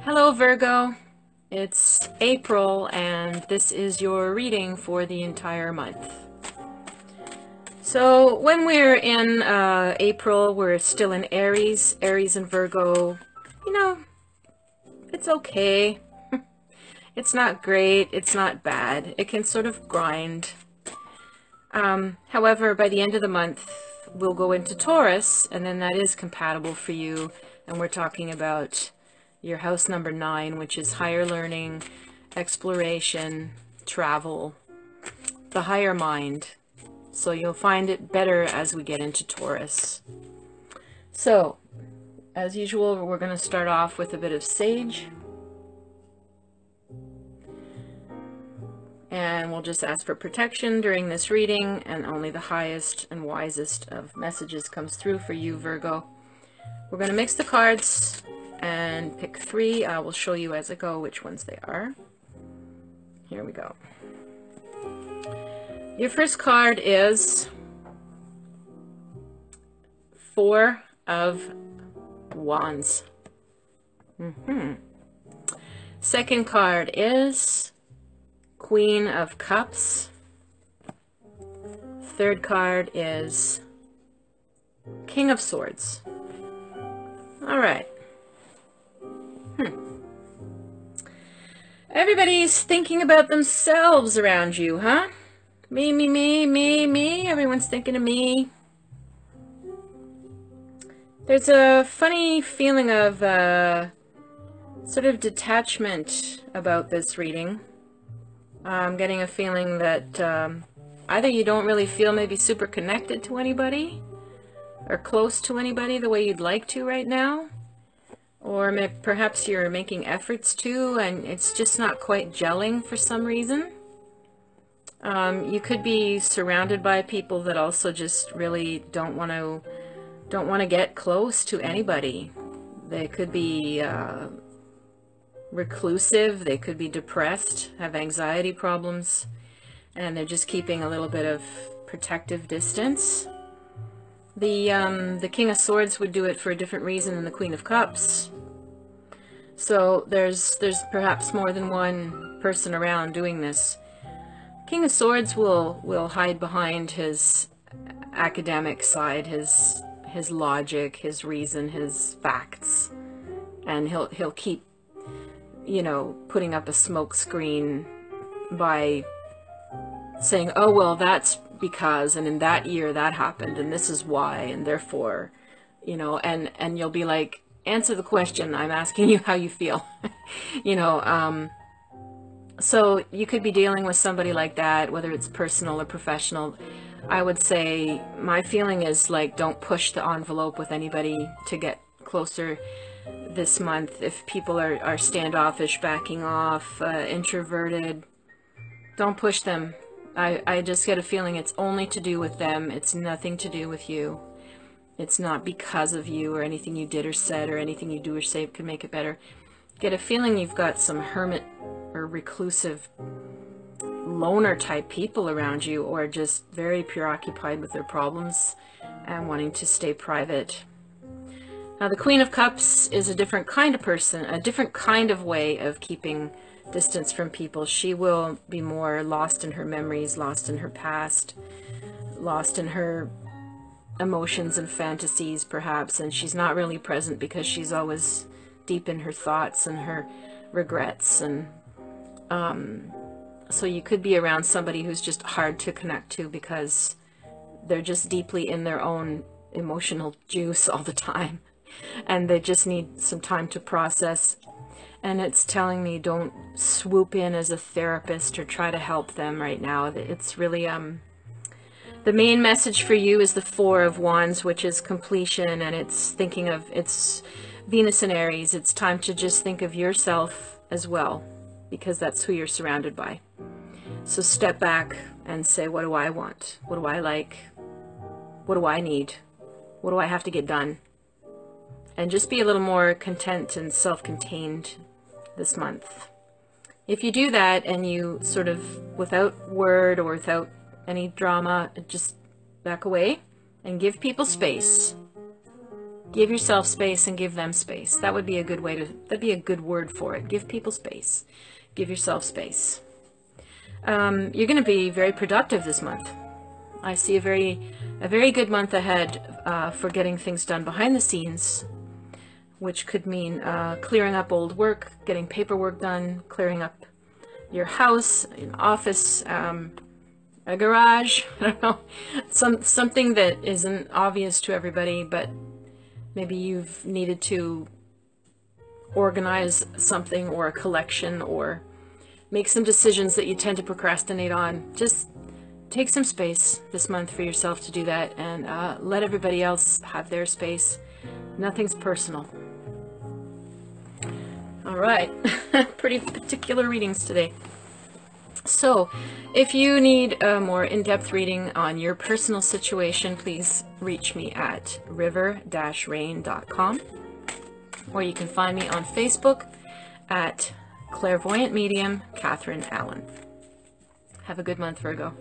Hello Virgo, it's April and this is your reading for the entire month. So when we're in April, we're still in Aries. Aries and Virgo, it's okay. It's not great, it's not bad. It can sort of grind. However, by the end of the month, we'll go into Taurus, and then that is compatible for you. And we're talking about your house number 9, which is higher learning, exploration, travel, the higher mind. So you'll find it better as we get into Taurus. So, as usual, we're going to start off with a bit of sage. And we'll just ask for protection during this reading, and only the highest and wisest of messages comes through for you, Virgo. We're going to mix the cards and pick 3. I will show you as I go which ones they are. Here we go. Your first card is 4 of Wands. Second card is Queen of Cups. Third card is King of Swords. All right. Everybody's thinking about themselves around you, huh? Me, me, me, me, me. Everyone's thinking of me. There's a funny feeling of sort of detachment about this reading. I'm getting a feeling that either you don't really feel maybe super connected to anybody or close to anybody the way you'd like to right now, or perhaps you're making efforts to and it's just not quite gelling for some reason. You could be surrounded by people that also just really don't want to get close to anybody. They could be reclusive, they could be depressed, have anxiety problems, and they're just keeping a little bit of protective distance. The King of Swords would do it for a different reason than the Queen of Cups. So there's perhaps more than one person around doing this. King of Swords will hide behind his academic side, his logic, his reason, his facts, and he'll keep putting up a smoke screen by saying, oh, well, that's because, and in that year that happened, and this is why, and therefore, and you'll be like, answer the question, I'm asking you how you feel. So you could be dealing with somebody like that, whether it's personal or professional. I would say my feeling is like, don't push the envelope with anybody to get closer this month. If people are standoffish, backing off, introverted, don't push them. I just get a feeling it's only to do with them. It's nothing to do with you. It's not because of you or anything you did or said or anything you do or say could make it better. Get a feeling you've got some hermit or reclusive loner type people around you, or just very preoccupied with their problems and wanting to stay private. Now, the Queen of Cups is a different kind of person, a different kind of way of keeping distance from people. She will be more lost in her memories, lost in her past, lost in her emotions and fantasies, perhaps, and she's not really present because she's always deep in her thoughts and her regrets. And so you could be around somebody who's just hard to connect to because they're just deeply in their own emotional juice all the time, and they just need some time to process. And it's telling me don't swoop in as a therapist or try to help them right now. It's really the main message for you is the 4 of Wands, which is completion, and it's thinking of, it's Venus and Aries. It's time to just think of yourself as well, because that's who you're surrounded by. So step back and say, what do I want? What do I like? What do I need? What do I have to get done? And just be a little more content and self-contained this month. If you do that and you sort of, without word or without any drama, just back away and give people space. Give yourself space and give them space. That would be a good way to, that'd be a good word for it. Give people space. Give yourself space. You're going to be very productive this month. I see a very good month ahead for getting things done behind the scenes, which could mean clearing up old work, getting paperwork done, clearing up your house, an office, a garage, I don't know, something that isn't obvious to everybody, but maybe you've needed to organize something or a collection or make some decisions that you tend to procrastinate on. Just take some space this month for yourself to do that, and let everybody else have their space. Nothing's personal. All right, pretty particular readings today. So, if you need a more in-depth reading on your personal situation, please reach me at river-rain.com, or you can find me on Facebook at Clairvoyant Medium Catherine Allen. Have a good month, Virgo.